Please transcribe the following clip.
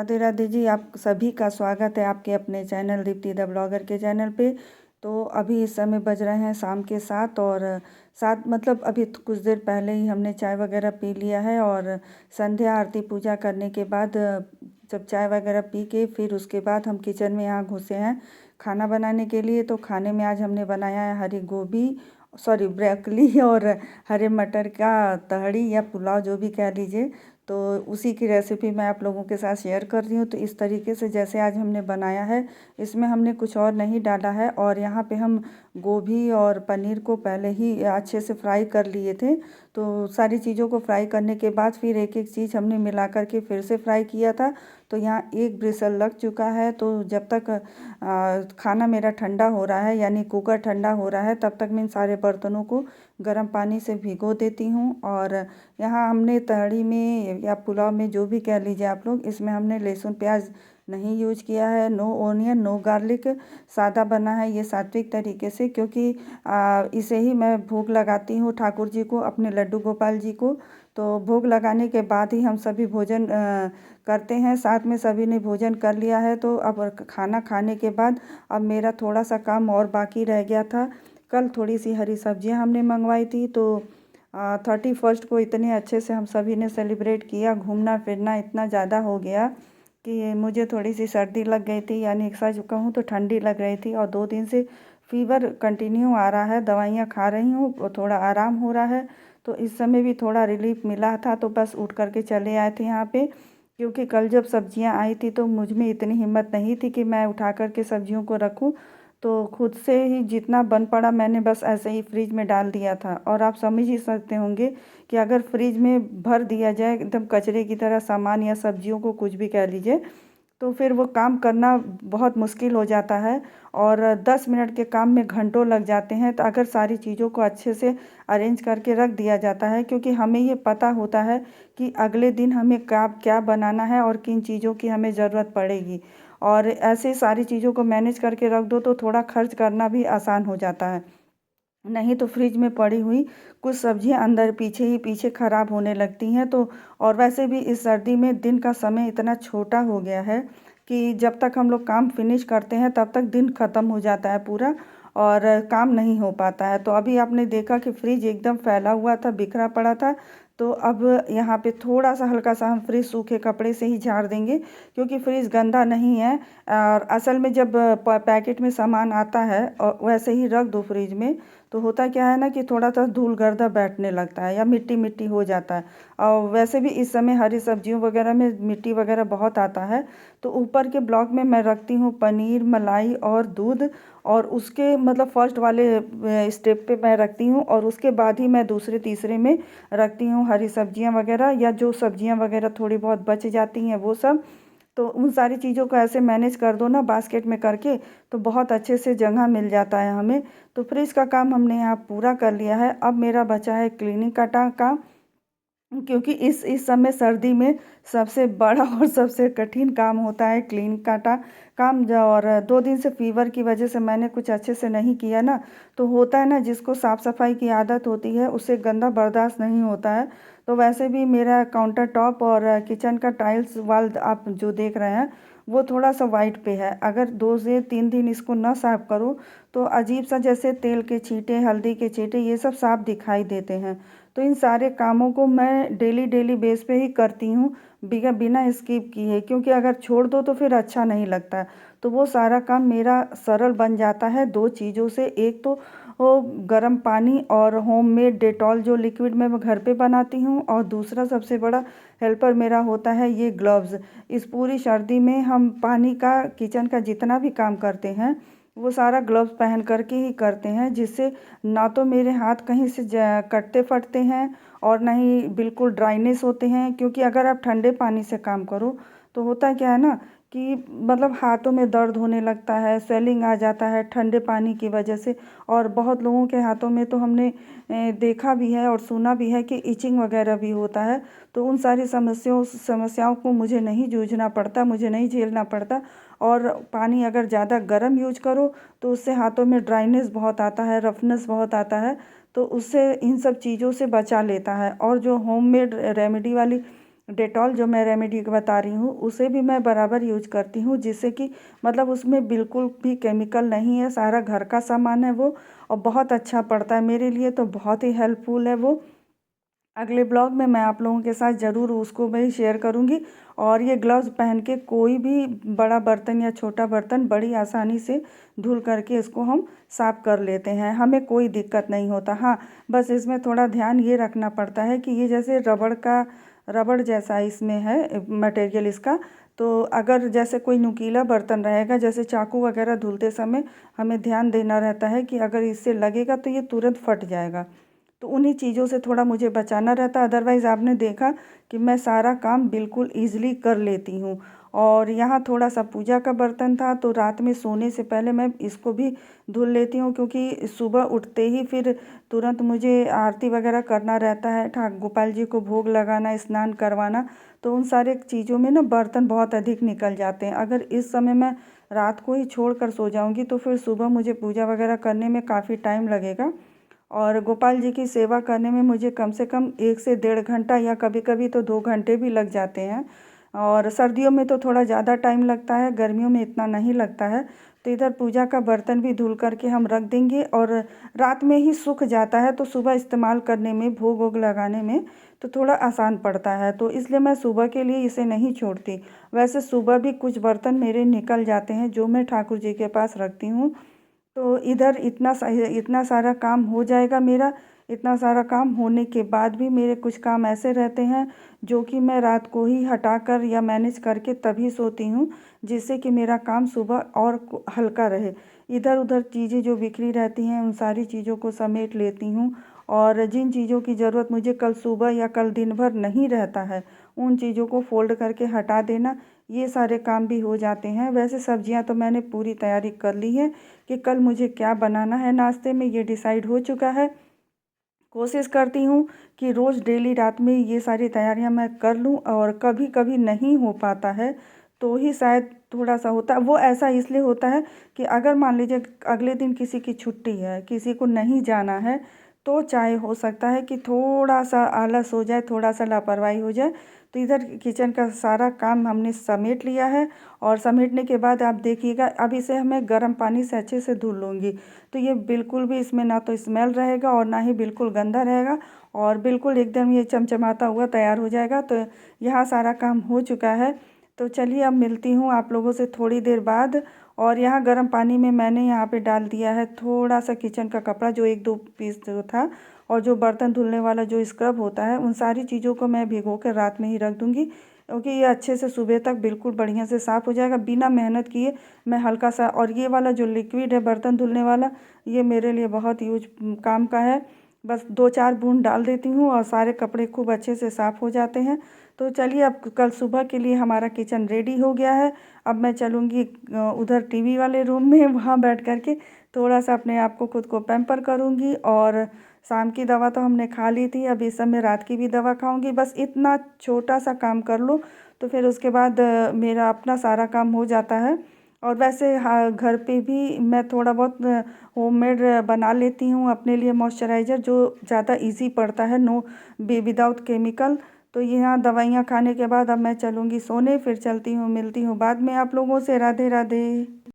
राधे राधे जी। आप सभी का स्वागत है आपके अपने चैनल दीप्ति द ब्लॉगर के चैनल पे। तो अभी इस समय बज रहे हैं शाम के 7 और 7 मतलब अभी कुछ देर पहले ही हमने चाय वगैरह पी लिया है। और संध्या आरती पूजा करने के बाद जब चाय वगैरह पी के फिर उसके बाद हम किचन में यहाँ घुसे हैं खाना बनाने के लिए। तो खाने में आज हमने बनाया है हरी गोभी सॉरी ब्रोकली और हरे मटर का तहड़ी या पुलाव जो भी कह लीजिए। तो उसी की रेसिपी मैं आप लोगों के साथ शेयर कर रही हूँ। तो इस तरीके से जैसे आज हमने बनाया है, इसमें हमने कुछ और नहीं डाला है। और यहाँ पे हम गोभी और पनीर को पहले ही अच्छे से फ्राई कर लिए थे। तो सारी चीज़ों को फ्राई करने के बाद फिर एक एक चीज़ हमने मिला करके फिर से फ्राई किया था। तो यहाँ एक ब्रिसल लग चुका है। तो जब तक खाना मेरा ठंडा हो रहा है यानी कुकर ठंडा हो रहा है, तब तक मैं इन सारे बर्तनों को गर्म पानी से भिगो देती हूँ। और यहाँ हमने तहड़ी में या पुलाव में जो भी कह लीजिए आप लोग, इसमें हमने लहसुन प्याज नहीं यूज किया है। नो ओनियन नो गार्लिक, सादा बना है ये सात्विक तरीके से, क्योंकि इसे ही मैं भोग लगाती हूँ ठाकुर जी को, अपने लड्डू गोपाल जी को। तो भोग लगाने के बाद ही हम सभी भोजन करते हैं। साथ में सभी ने भोजन कर लिया है। तो अब खाना खाने के बाद अब मेरा थोड़ा सा काम और बाकी रह गया था। कल थोड़ी सी हरी सब्जियां हमने मंगवाई थी। तो 31 को इतने अच्छे से हम सभी ने सेलिब्रेट किया। घूमना फिरना इतना ज़्यादा हो गया कि मुझे थोड़ी सी सर्दी लग गई थी, यानी सच कहूँ तो ठंडी लग रही थी। और 2 दिन से फीवर कंटिन्यू आ रहा है, दवाइयाँ खा रही हूँ और थोड़ा आराम हो रहा है। तो इस समय भी थोड़ा रिलीफ मिला था, तो बस उठ करके चले आए थे यहाँ पे। क्योंकि कल जब सब्जियां आई थी तो मुझ में इतनी हिम्मत नहीं थी कि मैं उठा करके सब्जियों को रखूं। तो खुद से ही जितना बन पड़ा मैंने बस ऐसे ही फ्रिज में डाल दिया था। और आप समझ ही सकते होंगे कि अगर फ्रिज में भर दिया जाए एकदम कचरे की तरह सामान या सब्जियों को, कुछ भी कह लीजिए, तो फिर वो काम करना बहुत मुश्किल हो जाता है। और 10 मिनट के काम में घंटों लग जाते हैं। तो अगर सारी चीज़ों को अच्छे से अरेंज करके रख दिया जाता है, क्योंकि हमें ये पता होता है कि अगले दिन हमें क्या क्या बनाना है और किन चीज़ों की हमें ज़रूरत पड़ेगी। और ऐसे सारी चीज़ों को मैनेज करके रख दो तो थोड़ा खर्च करना भी आसान हो जाता है। नहीं तो फ्रिज में पड़ी हुई कुछ सब्जियां अंदर पीछे ही पीछे ख़राब होने लगती हैं। तो और वैसे भी इस सर्दी में दिन का समय इतना छोटा हो गया है कि जब तक हम लोग काम फिनिश करते हैं तब तक दिन ख़त्म हो जाता है पूरा, और काम नहीं हो पाता है। तो अभी आपने देखा कि फ्रिज एकदम फैला हुआ था, बिखरा पड़ा था। तो अब यहाँ पे थोड़ा सा हल्का सा हम फ्रिज सूखे कपड़े से ही झाड़ देंगे, क्योंकि फ्रिज गंदा नहीं है। और असल में जब पैकेट में सामान आता है और वैसे ही रख दो फ्रिज में, तो होता क्या है ना कि थोड़ा सा धूल गर्दा बैठने लगता है या मिट्टी मिट्टी हो जाता है। और वैसे भी इस समय हरी सब्जियों वगैरह में मिट्टी वगैरह बहुत आता है। तो ऊपर के ब्लॉक में मैं रखती हूँ पनीर, मलाई और दूध। और उसके मतलब फर्स्ट वाले स्टेप पे मैं रखती हूँ, और उसके बाद ही मैं दूसरे तीसरे में रखती हूँ हरी सब्जियाँ वगैरह, या जो सब्जियाँ वगैरह थोड़ी बहुत बच जाती हैं वो सब। तो उन सारी चीज़ों को ऐसे मैनेज कर दो ना बास्केट में करके, तो बहुत अच्छे से जगह मिल जाता है हमें। तो फ्रिज का काम हमने यहाँ पूरा कर लिया है। अब मेरा बचा है क्लीनिंग का काम, क्योंकि इस समय सर्दी में सबसे बड़ा और सबसे कठिन काम होता है क्लीन काटा काम। और 2 दिन से फीवर की वजह से मैंने कुछ अच्छे से नहीं किया ना। तो होता है ना, जिसको साफ़ सफाई की आदत होती है उसे गंदा बर्दाश्त नहीं होता है। तो वैसे भी मेरा काउंटर टॉप और किचन का टाइल्स वाल आप जो देख रहे हैं वो थोड़ा सा वाइट पे है। अगर 2 से 3 दिन इसको ना साफ करो तो अजीब सा जैसे तेल के छींटे, हल्दी के छींटे, ये सब साफ दिखाई देते हैं। तो इन सारे कामों को मैं डेली डेली बेस पे ही करती हूँ, बिना बिना स्किप किए, क्योंकि अगर छोड़ दो तो फिर अच्छा नहीं लगता। तो वो सारा काम मेरा सरल बन जाता है 2 चीज़ों से। एक तो वो गर्म पानी और होममेड डेटॉल जो लिक्विड मैं घर पे बनाती हूँ, और दूसरा सबसे बड़ा हेल्पर मेरा होता है ये ग्लव्स। इस पूरी सर्दी में हम पानी का, किचन का जितना भी काम करते हैं वो सारा ग्लव्स पहन करके ही करते हैं, जिससे ना तो मेरे हाथ कहीं से कटते फटते हैं और ना ही बिल्कुल ड्राइनेस होते हैं। क्योंकि अगर आप ठंडे पानी से काम करो तो होता क्या है ना कि मतलब हाथों में दर्द होने लगता है, स्वेलिंग आ जाता है ठंडे पानी की वजह से। और बहुत लोगों के हाथों में तो हमने देखा भी है और सुना भी है कि इचिंग वगैरह भी होता है। तो उन सारी समस्याओं को मुझे नहीं जूझना पड़ता, मुझे नहीं झेलना पड़ता। और पानी अगर ज़्यादा गर्म यूज करो तो उससे हाथों में ड्राइनेस बहुत आता है, रफनेस बहुत आता है। तो उससे इन सब चीज़ों से बचा लेता है। और जो होममेड रेमेडी वाली डेटॉल जो मैं रेमेडी की बता रही हूँ उसे भी मैं बराबर यूज करती हूँ, जिससे कि मतलब उसमें बिल्कुल भी केमिकल नहीं है, सारा घर का सामान है वो, और बहुत अच्छा पड़ता है मेरे लिए, तो बहुत ही हेल्पफुल है वो। अगले ब्लॉग में मैं आप लोगों के साथ ज़रूर उसको मैं शेयर करूँगी। और ये ग्लव्स पहन के कोई भी बड़ा बर्तन या छोटा बर्तन बड़ी आसानी से धुल करके इसको हम साफ़ कर लेते हैं, हमें कोई दिक्कत नहीं होता। हाँ, बस इसमें थोड़ा ध्यान ये रखना पड़ता है कि ये जैसे रबड़ जैसा इसमें है मटेरियल इसका, तो अगर जैसे कोई नुकीला बर्तन रहेगा, जैसे चाकू वगैरह धुलते समय हमें ध्यान देना रहता है कि अगर इससे लगेगा तो ये तुरंत फट जाएगा, तो उन्हीं चीज़ों से थोड़ा मुझे बचाना रहता है। अदरवाइज़ आपने देखा कि मैं सारा काम बिल्कुल ईज़िली कर लेती हूँ। और यहाँ थोड़ा सा पूजा का बर्तन था, तो रात में सोने से पहले मैं इसको भी धुल लेती हूँ, क्योंकि सुबह उठते ही फिर तुरंत मुझे आरती वगैरह करना रहता है, ठाकुर गोपाल जी को भोग लगाना, स्नान करवाना, तो उन सारे चीज़ों में ना बर्तन बहुत अधिक निकल जाते हैं। अगर इस समय मैं रात को ही छोड़ कर सो जाऊँगी तो फिर सुबह मुझे पूजा वगैरह करने में काफ़ी टाइम लगेगा, और गोपाल जी की सेवा करने में मुझे कम से कम 1 से 1.5 घंटा या कभी-कभी तो 2 घंटे भी लग जाते हैं। और सर्दियों में तो थोड़ा ज़्यादा टाइम लगता है, गर्मियों में इतना नहीं लगता है। तो इधर पूजा का बर्तन भी धुल करके हम रख देंगे, और रात में ही सूख जाता है, तो सुबह इस्तेमाल करने में, भोग वोग लगाने में तो थोड़ा आसान पड़ता है, तो इसलिए मैं सुबह के लिए इसे नहीं छोड़ती। वैसे सुबह भी कुछ बर्तन मेरे निकल जाते हैं जो मैं ठाकुर जी के पास रखती हूँ। तो इधर इतना सारा काम हो जाएगा मेरा। इतना सारा काम होने के बाद भी मेरे कुछ काम ऐसे रहते हैं जो कि मैं रात को ही हटा कर या मैनेज करके तभी सोती हूँ, जिससे कि मेरा काम सुबह और हल्का रहे। इधर उधर चीज़ें जो बिखरी रहती हैं उन सारी चीज़ों को समेट लेती हूँ, और जिन चीज़ों की ज़रूरत मुझे कल सुबह या कल दिन भर नहीं रहता है, उन चीज़ों को फ़ोल्ड करके हटा देना, ये सारे काम भी हो जाते हैं। वैसे सब्जियां तो मैंने पूरी तैयारी कर ली है कि कल मुझे क्या बनाना है नाश्ते में, ये डिसाइड हो चुका है। कोशिश करती हूँ कि रोज़ डेली रात में ये सारी तैयारियां मैं कर लूँ, और कभी कभी नहीं हो पाता है तो ही शायद थोड़ा सा होता है। वो ऐसा इसलिए होता है कि अगर मान लीजिए अगले दिन किसी की छुट्टी है, किसी को नहीं जाना है, तो चाहे हो सकता है कि थोड़ा सा आलस हो जाए, थोड़ा सा लापरवाही हो जाए। तो इधर किचन का सारा काम हमने समेट लिया है, और समेटने के बाद आप देखिएगा, अब इसे मैं गर्म पानी से अच्छे से धुल लूँगी, तो ये बिल्कुल भी इसमें ना तो स्मेल रहेगा और ना ही बिल्कुल गंदा रहेगा, और बिल्कुल एकदम ये चमचमाता हुआ तैयार हो जाएगा। तो यहाँ सारा काम हो चुका है। तो चलिए अब मिलती हूँ आप लोगों से थोड़ी देर बाद। और यहाँ गर्म पानी में मैंने यहाँ पे डाल दिया है थोड़ा सा किचन का कपड़ा, जो 1-2 पीस जो था, और जो बर्तन धुलने वाला जो स्क्रब होता है, उन सारी चीज़ों को मैं भिगो कर रात में ही रख दूँगी, क्योंकि ये अच्छे से सुबह तक बिल्कुल बढ़िया से साफ़ हो जाएगा बिना मेहनत किए। मैं हल्का सा, और ये वाला जो लिक्विड है बर्तन धुलने वाला, ये मेरे लिए बहुत यूज काम का है। बस 2-4 बूंद डाल देती हूँ और सारे कपड़े खूब अच्छे से साफ़ हो जाते हैं। तो चलिए, अब कल सुबह के लिए हमारा किचन रेडी हो गया है। अब मैं चलूँगी उधर टीवी वाले रूम में, वहाँ बैठ कर के थोड़ा सा अपने आप को, खुद को पैम्पर करूँगी। और शाम की दवा तो हमने खा ली थी, अब इस समय रात की भी दवा खाऊँगी। बस इतना छोटा सा काम कर लूँ तो फिर उसके बाद मेरा अपना सारा काम हो जाता है। और वैसे हाँ, घर पे भी मैं थोड़ा बहुत होममेड बना लेती हूँ अपने लिए मॉइस्चराइज़र, जो ज़्यादा इजी पड़ता है, नो विदाउट केमिकल। तो यहाँ दवाइयाँ खाने के बाद अब मैं चलूँगी सोने, फिर चलती हूँ, मिलती हूँ बाद में आप लोगों से। राधे राधे।